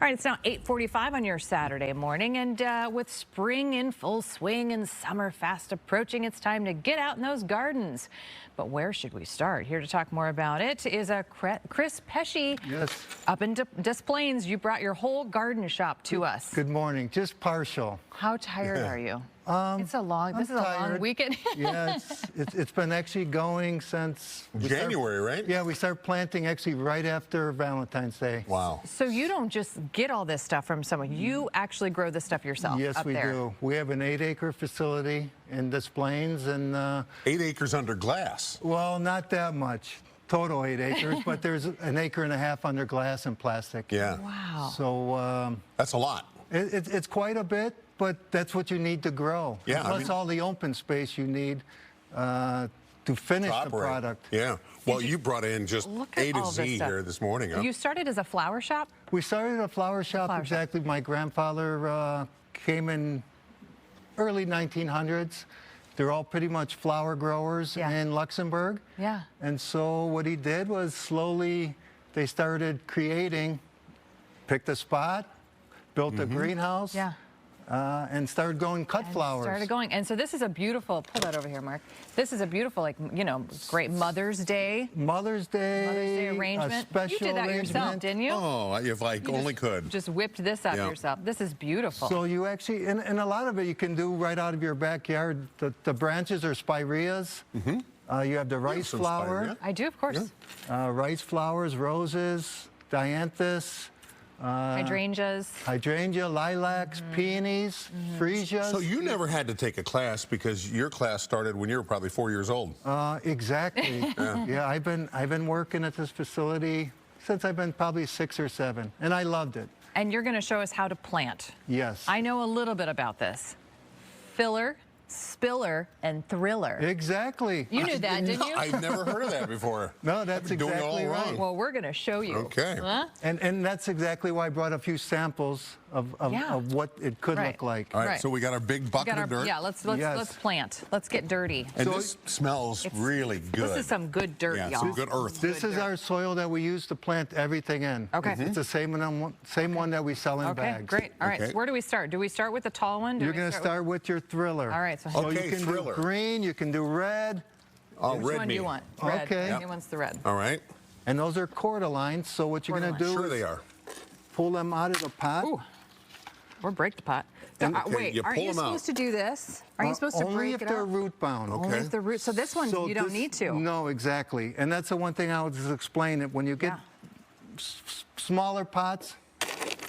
All right, it's now 8:45 on your Saturday morning, and with spring in full swing and summer fast approaching, it's time to get out in those gardens. But where should we start? Here to talk more about it is Chris Pesche. Yes. Up in Des Plaines, you brought your whole garden shop to us. Good morning. Just partial. How tired are you? This is a long weekend. Yeah, it's been actually going since January, right? Yeah, we start planting actually right after Valentine's Day. Wow. So you don't just get all this stuff from someone. You actually grow this stuff yourself. Yes, up we there. do. We have an 8-acre facility in Des Plaines, and 8 acres under glass. well, not that much. Total 8 acres, but there's an 1.5 acres under glass and plastic. Yeah. Wow. So That's a lot. it's quite a bit, but that's what you need to grow. Yeah, And I plus mean- all the open space you need to finish the Operate. product. Yeah. Well, you brought in just Look at A to all this Z stuff. here this morning. Huh? You started as a flower shop? We started a flower shop, exactly. My grandfather came in early 1900s. They're all pretty much flower growers in Luxembourg. Yeah. And so what he did was slowly they started creating, picked a spot, built a greenhouse, and started growing cut flowers. Started going. And so this is a beautiful, pull that over here, Mark. This is a beautiful, like, you know, great Mother's Day. Mother's Day arrangement. A special You did that yourself, arrangement. didn't you? Oh, if I only could. Just whipped this up yourself. This is beautiful. So you actually, and a lot of it you can do right out of your backyard. The branches are spireas. You have the rice some flower. spirea. I do, of course. Rice flowers, roses, dianthus, Hydrangeas. lilacs, peonies, freesias. So you never had to take a class because your class started when you were probably 4 years old. Exactly. Yeah, I've been working at this facility since I've been probably 6 or 7, and I loved it. And you're going to show us how to plant. Yes. I know a little bit about this. Filler, spiller, and thriller. Exactly. You knew that, didn't you? I've never heard of that before. No, that's I've been doing it all exactly right. wrong. Well, we're going to show you. Okay. Huh? And that's exactly why I brought a few samples of what it could look like. All right, Right. so we got our big bucket of dirt. Yeah, let's Yes. plant. Let's get dirty. And this smells really good. This is some good dirt, Yeah, y'all. some good earth. This is our soil that we use to plant everything in. Okay. It's the same one that we sell in Okay, bags. great. All right, Okay. so where do we start? Do we start with the tall one? You're going to start with your thriller. All right, so So Okay, you can thriller. do green, you can do red, Oh, which red one do meat. you want? Red. Okay. He wants the red. All right. and those are cordyline. So what you're going to do Sure is they are. pull them out of the pot. Ooh. Or break the pot. And- Okay, Wait, you aren't pull you them out. supposed to do this? Are you supposed to Only break if it they're up? root bound. Only if the root. So this one So you don't this- need to. No, exactly. And that's the one thing I would just explain that when you get smaller pots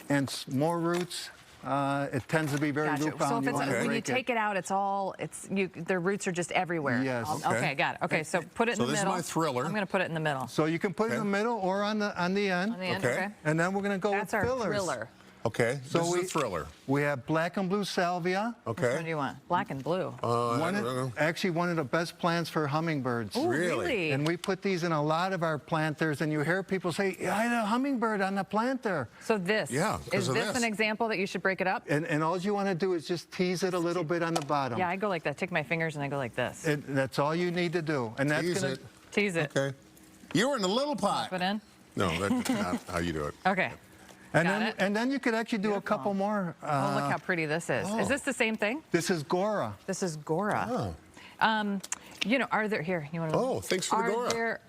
and more roots, it tends to be very Gotcha. root bound. So if it's, wanna when you break take it out, the roots are just everywhere. Yes. Okay, got it. Okay, so put it in So the this is middle. my thriller. I'm going to put it in the middle. So you can put it in the middle or on the end. On the end, Okay. okay. And then we're going to go That's with our fillers. thriller. Okay, So this is we- a thriller. We have black and blue salvia. Which Okay. one do you want? Black and blue. Actually one of the best plants for hummingbirds. Ooh, really? And we put these in a lot of our planters, and you hear people say, I had a hummingbird on the planter. So this. Yeah, 'cause Is of this this. an example that you should break it up? And all you want to do is just tease it a little bit on the bottom. Yeah, I go like that. Take my fingers and I go like this. That's all you need to do. And that's Tease gonna, it. Tease it. Okay. You were in a little pot. Put in. No, that's not how you do it. Okay. And Got then, it. and then you could actually do a couple more. Oh, look how pretty this is. Is this the same thing? This is Gora. This is Gora. Oh. You know, are there here? You want to? Oh, thanks for the Gora. There,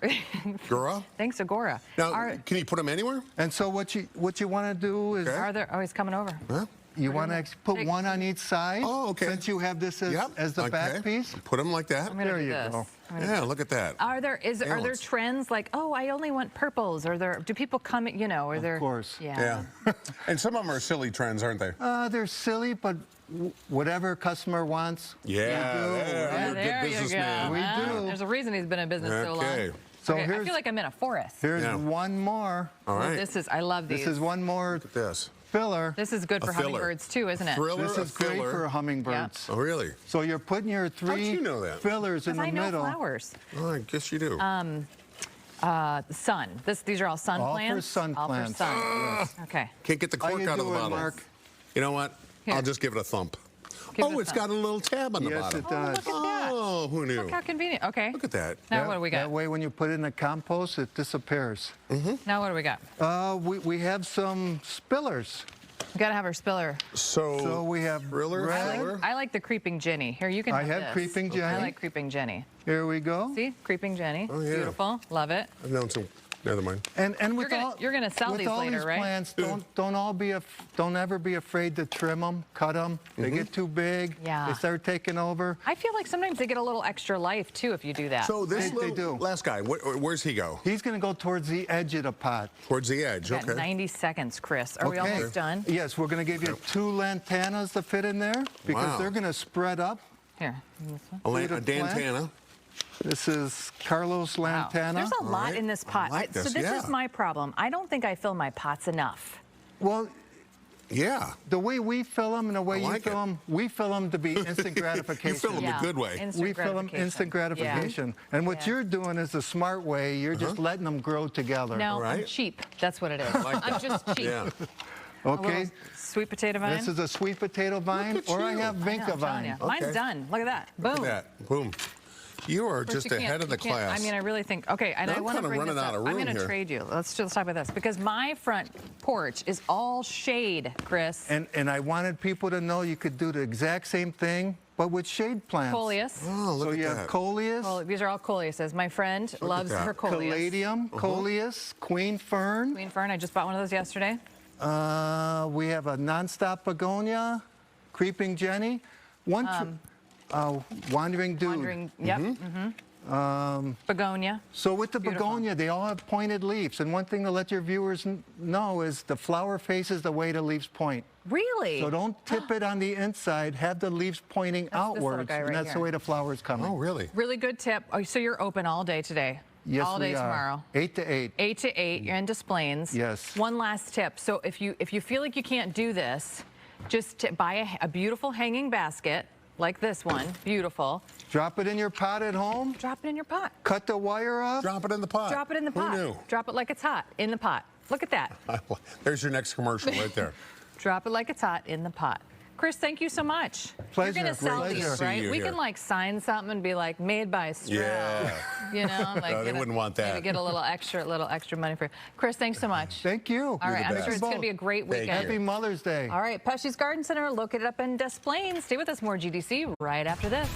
Gora? thanks to Gora. Now, Are, can you put them anywhere? And so what you want to do is Okay. are there? Oh, he's coming over. Huh? you want to put Take- one on each side. Oh, okay. Since you have this as the back piece. Put them like that. I'm gonna There do you this. go. Yeah, look at that. Are there Balance. trends like, oh, I only want purples? Or do people come? You know, are there? Of course. Yeah. Yeah. And some of them are silly trends, aren't they? They're silly, but whatever a customer wants. Yeah, Yeah, you're a there good you businessman. go. We Huh? do. There's a reason he's been in business so Okay. long. So Okay, I here's feel like I'm in a forest. here's Yeah. one more. All right. This is. I love these. This is one more Look at this. filler. This is good A for filler. hummingbirds too, isn't it? Thriller, This a is great filler. for hummingbirds. Oh, really? So you're putting your How'd three you know that? fillers in Because the I know middle. flowers. Oh, I guess you do. Sun. These are all sun All for plants. sun all plants. For sun. Okay. Can't get the How cork you out of the doing, bottle. Mark? You know what? Here. I'll just give it a thump. Give it Oh, a it's thump. got a little tab on the Yes, bottom. it does. Look at that. Oh, who knew? Look how convenient. Okay. Look at that. Now what do we got? That way, when you put it in the compost, it disappears. Now what do we got? We have some spillers. We gotta have our spiller. So we have red. I like the creeping Jenny. Here, you can have have this. creeping Jenny. I like creeping Jenny. Here we go. See? Creeping Jenny. Oh, yeah. Beautiful. Love it. I've known some. Never mind. And with You're gonna sell with these all later, these right? plants, don't ever be afraid to trim them, cut them. They get too big. Yeah. They start taking over. I feel like sometimes they get a little extra life, too, if you do that. So this They do. last guy, where's he go? He's going to go towards the edge of the pot. Towards the edge. We got Okay. 90 seconds, Chris. Are we Okay. almost done? Yes, we're going to give you 2 lantanas to fit in there because Wow. they're going to spread up. Here. A Beautiful Dantana. This is Carlos Wow. lantana. There's a lot right. in this pot. I like So this, this yeah. is my problem. I don't think I fill my pots enough. Well, Yeah. the way we fill them and the way I you like fill it. them, we fill them to be instant gratification. You fill them the good way. Instant We fill them gratification. instant gratification. And what Yeah. you're doing is the smart way. You're just letting them grow together. No, I'm Right. cheap. That's what it is. like I'm just cheap. Yeah. A Okay. little sweet potato vine. This is a sweet potato vine, at or I you. have I know, vinca I'm telling vine. you. Okay. Mine's done. Look at that. Boom. Look at that. Boom. You are Of course, just you can't- ahead of the you can't- class. I mean, I really think. Okay, and Now I I'm want to kinda bring running this out up. of I'm room going to here. trade you. Let's just talk about this because my front porch is all shade, Chris. And I wanted people to know you could do the exact same thing, but with shade plants. Coleus. Oh, look So at you that. have coleus, These are all Coleuses. My friend loves that. her Coleus. caladium, coleus, queen fern. Queen fern. I just bought one of those yesterday. We have a nonstop begonia, creeping Jenny, wandering dude. Wandering. Yep. Begonia. So with the Beautiful. begonia, they all have pointed leaves. And one thing to let your viewers know is the flower faces the way the leaves point. Really? So don't tip it on the inside. Have the leaves pointing That's this little outwards, guy right and that's here. the way the flowers come. Oh, really? Really good tip. Oh, so you're open all day today? Yes, all day we are. tomorrow. 8 to 8. 8 to 8. You're in Displains. Yes. One last tip. So if you feel like you can't do this, just buy a beautiful hanging basket like this one. Beautiful. Drop it in your pot at home. Drop it in your pot. Cut the wire off. Drop it in the pot. Drop it in the pot. Who knew? Drop it like it's hot in the pot. Look at that. There's your next commercial right there. Drop it like it's hot in the pot. Chris, thank you so much. Pleasure. You're going to sell Pleasure. these, See right? you We here. can like sign something and be like made by Stroud. Yeah. You know, like No, they wouldn't want that. Maybe get a little extra money for you. Chris, thanks so much. Thank you. All right, the I'm best. sure it's going to be a great Thank weekend. you. Happy Mother's Day. All right, Pesce's Garden Center, located up in Des Plaines. Stay with us, more GDC right after this.